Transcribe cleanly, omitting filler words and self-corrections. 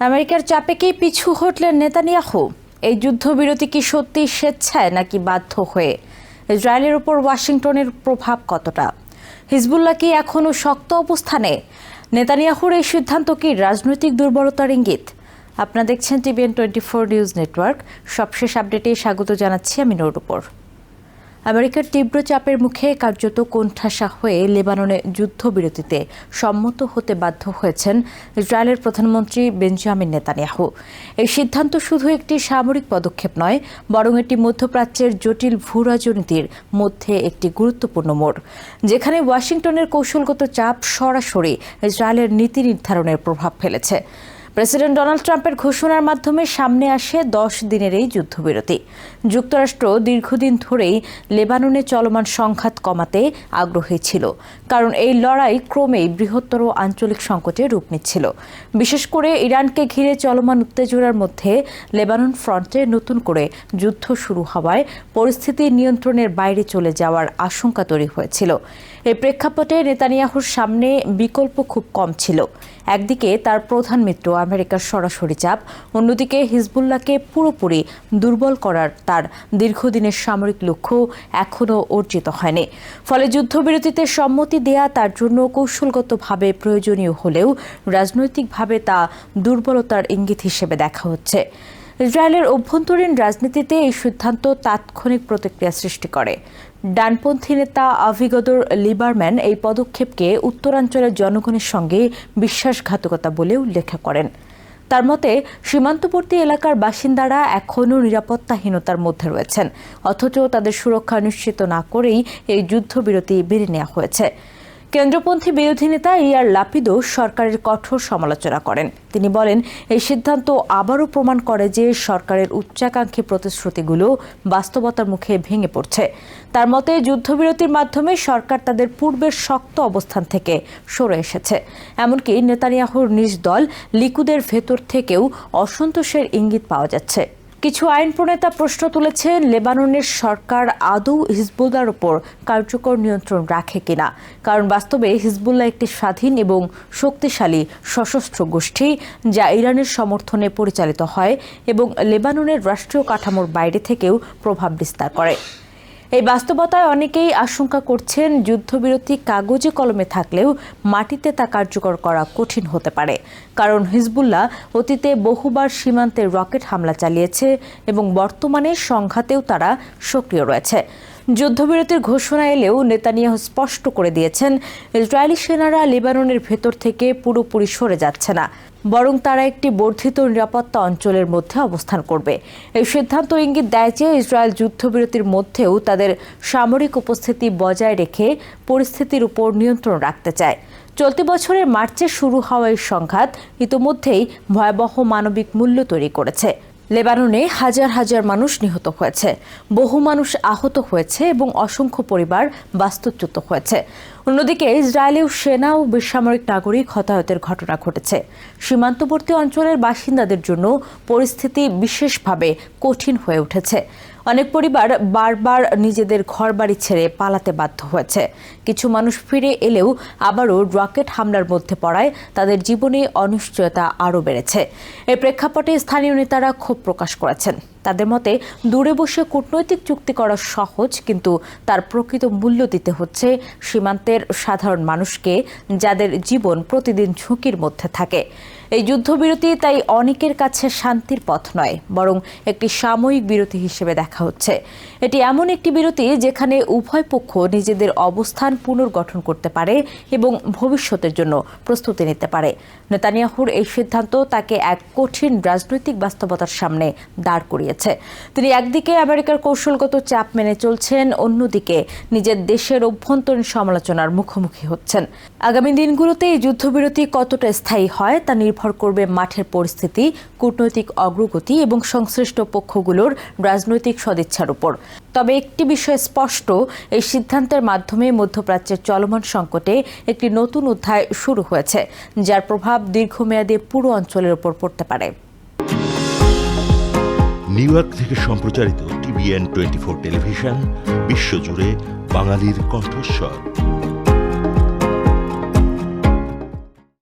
আমেরিকার চাপে কি পিছু হটলেন নেতানিয়াহু? এই যুদ্ধবিরতি কি সত্যি স্বেচ্ছায় নাকি বাধ্য হয়ে? ইসরায়েলের উপর ওয়াশিংটনের প্রভাব কতটা? হিজবুল্লাহ কি এখনও শক্ত অবস্থানে? নেতানিয়াহুর এই সিদ্ধান্ত কি রাজনৈতিক দুর্বলতার ইঙ্গিত? আপনারা দেখছেন টিভিএন 24 নিউজ নেটওয়ার্ক। সবশেষ আপডেটে স্বাগত জানাচ্ছি আমি নূর উপর। আমেরিকার তীব্র চাপের মুখে কার্যত কোণঠাসা হয়ে লেবাননে যুদ্ধবিরতিতে সম্মত হতে বাধ্য হয়েছেন ইসরায়েলের প্রধানমন্ত্রী বেঞ্জামিন নেতানিয়াহু। এই সিদ্ধান্ত শুধু একটি সামরিক পদক্ষেপ নয়, বরং এটি মধ্যপ্রাচ্যের জটিল ভূরাজনীতির মধ্যে একটি গুরুত্বপূর্ণ মোড়, যেখানে ওয়াশিংটনের কৌশলগত চাপ সরাসরি ইসরায়েলের নীতি নির্ধারণের প্রভাব ফেলেছে। প্রেসিডেন্ট ডোনাল্ড ট্রাম্পের ঘোষণার মাধ্যমে সামনে আসে 10 দিনের এই যুদ্ধবিরতি। যুক্তরাষ্ট্র দীর্ঘদিন ধরেই লেবাননে চলমান সংঘাত কমাতে আগ্রহী ছিল, কারণ এই লড়াই ক্রমেই বৃহত্তর আঞ্চলিক সংকটে রূপ নিচ্ছিল। বিশেষ করে ইরানকে ঘিরে চলমান উত্তেজনার মধ্যে লেবানন ফ্রন্টে নতুন করে যুদ্ধ শুরু হওয়ায় পরিস্থিতি নিয়ন্ত্রণের বাইরে চলে যাওয়ার আশঙ্কা তৈরি হয়েছিল। এই প্রেক্ষাপটে নেতানিয়াহুর সামনে বিকল্প খুব কম ছিল। একদিকে তার প্রধান মিত্র আমেরিকার সরাসরি চাপ, অন্যদিকে হিজবুল্লাহকে পুরোপুরি দুর্বল করার তার দীর্ঘদিনের সামরিক লক্ষ্য এখনও অর্জিত হয়নি। ফলে যুদ্ধবিরতিতে সম্মতি দেয়া তার জন্য কৌশলগতভাবে প্রয়োজনীয় হলেও রাজনৈতিকভাবে তা দুর্বলতার ইঙ্গিত হিসেবে দেখা হচ্ছে। ইসরায়েলের অভ্যন্তরীণ রাজনীতিতে এই সিদ্ধান্ত তাৎক্ষণিক প্রতিক্রিয়া সৃষ্টি করে। ডানপন্থী নেতা আভিগদর লিবারম্যান এই পদক্ষেপকে উত্তরাঞ্চলের জনগণের সঙ্গে বিশ্বাসঘাতকতা বলে উল্লেখ করেন। তার মতে, সীমান্তবর্তী এলাকার বাসিন্দারা এখনও নিরাপত্তাহীনতার মধ্যে রয়েছেন, অথচ তাদের সুরক্ষা নিশ্চিত না করেই এই যুদ্ধবিরতি বেড়ে নেওয়া হয়েছে। কেন্দ্রপন্থী বিরোধী নেতা ইয়ার লাপিদও সরকারের কঠোর সমালোচনা করেন। তিনি বলেন, এই সিদ্ধান্ত আবারও প্রমাণ করে যে সরকারের উচ্চাকাঙ্ক্ষী প্রতিশ্রুতিগুলো বাস্তবতার মুখে ভেঙে পড়ছে। তার মতে, যুদ্ধবিরতির মাধ্যমে সরকার তাদের পূর্বের শক্ত অবস্থান থেকে সরে এসেছে। এমনকি নেতানিয়াহুর নিজ দল লিকুদের ভেতর থেকেও অসন্তোষের ইঙ্গিত পাওয়া যাচ্ছে। কিছু আইন প্রণেতা প্রশ্ন তুলেছেন, লেবাননের সরকার আদৌ হিজবুল্লাহর উপর কার্যকর নিয়ন্ত্রণ রাখে কিনা। কারণ বাস্তবে হিজবুল্লাহ একটি স্বাধীন এবং শক্তিশালী সশস্ত্র গোষ্ঠী, যা ইরানের সমর্থনে পরিচালিত হয় এবং লেবাননের রাষ্ট্রীয় কাঠামোর বাইরে থেকেও প্রভাব বিস্তার করে। এই বাস্তবতায় অনেকেই আশঙ্কা করছেন, যুদ্ধবিরতি কাগজে কলমে থাকলেও মাটিতে তা কার্যকর করা কঠিন হতে পারে। কারণ হিজবুল্লাহ অতীতে বহুবার সীমান্তে রকেট হামলা চালিয়েছে এবং বর্তমানে সংঘাতেও তারা সক্রিয় রয়েছে। যুদ্ধবিরতির ঘোষণা এলেও নেতানিয়াহু স্পষ্ট করে দিয়েছেন, ইসরায়েলি সেনারা লেবাননের ভেতর থেকে পুরোপুরি সরে যাচ্ছে না, বরং তারা একটি বর্ধিত নিরাপত্তা অঞ্চলের মধ্যে অবস্থান করবে। এই সিদ্ধান্ত ইঙ্গিত দেয় যে ইসরায়েল যুদ্ধবিরতির মধ্যেও তাদের সামরিক উপস্থিতি বজায় রেখে পরিস্থিতির উপর নিয়ন্ত্রণ রাখতে চায়। চলতি বছরের মার্চে শুরু হওয়া এই সংঘাত ইতোমধ্যেই ভয়াবহ মানবিক মূল্য তৈরি করেছে। লেবাননে হাজার হাজার মানুষ নিহত হয়েছে, বহু মানুষ আহত হয়েছে এবং অসংখ্য পরিবার বাস্তুচ্যুত হয়েছে। অন্যদিকে ইসরায়েলেও সেনা ও বেসামরিক নাগরিক হতাহতের ঘটনা ঘটেছে। সীমান্তবর্তী অঞ্চলের বাসিন্দাদের জন্য পরিস্থিতি বিশেষভাবে কঠিন হয়ে উঠেছে। অনেক পরিবার বারবার নিজেদের ঘরবাড়ি ছেড়ে পালাতে বাধ্য হয়েছে। কিছু মানুষ ফিরে এলেও আবারও রকেট হামলার মধ্যে পড়ায় তাদের জীবনে অনিশ্চয়তা আরও বেড়েছে। এই প্রেক্ষাপটে স্থানীয় নেতারা ক্ষোভ প্রকাশ করেছেন। তাদের মতে, দূরে বসে কূটনৈতিক চুক্তি করা সহজ, কিন্তু তার প্রকৃত মূল্য দিতে হচ্ছে সীমান্তের সাধারণ মানুষকে, যাদের জীবন প্রতিদিন ঝুঁকির মধ্যে থাকে। এই যুদ্ধবিরতি তাই অনেকের কাছে শান্তির পথ নয়, বরং একটি সাময়িক বিরতি হিসেবে দেখা হচ্ছে। এটি এমন একটি বিরতি যেখানে উভয় পক্ষ নিজেদের অবস্থান পুনর্গঠন করতে পারে এবং ভবিষ্যতের জন্য প্রস্তুতি নিতে পারে। নেতানিয়াহুর এই সিদ্ধান্ত তাকে এক কঠিন রাজনৈতিক বাস্তবতার সামনে দাঁড় করিয়েছে। তিনি একদিকে আমেরিকার কৌশলগত চাপ মেনে চলছেন, অন্যদিকে নিজের দেশের অভ্যন্তরীণ সমালোচনার মুখোমুখি হচ্ছেন। আগামী দিনগুলোতে এই যুদ্ধবিরতি কতটা স্থায়ী হয় তা নির্ভর করবে মাঠের পরিস্থিতি, কূটনৈতিক অগ্রগতি এবং সংশ্লিষ্ট পক্ষগুলোর রাজনৈতিক সদিচ্ছার উপর। তবে একটি বিষয় স্পষ্ট, এই সিদ্ধান্তের মাধ্যমে মধ্যপ্রাচ্যের চলমান সংকটে একটি নতুন অধ্যায় শুরু হয়েছে, যার প্রভাব দীর্ঘমেয়াদে পুরো অঞ্চলের উপর পড়তে পারে। নিউ ইয়র্ক থেকে সম্প্রচারিত টিভিএন 24 টেলিভিশন বিশ্বজুড়ে বাঙালির কণ্ঠস্বর।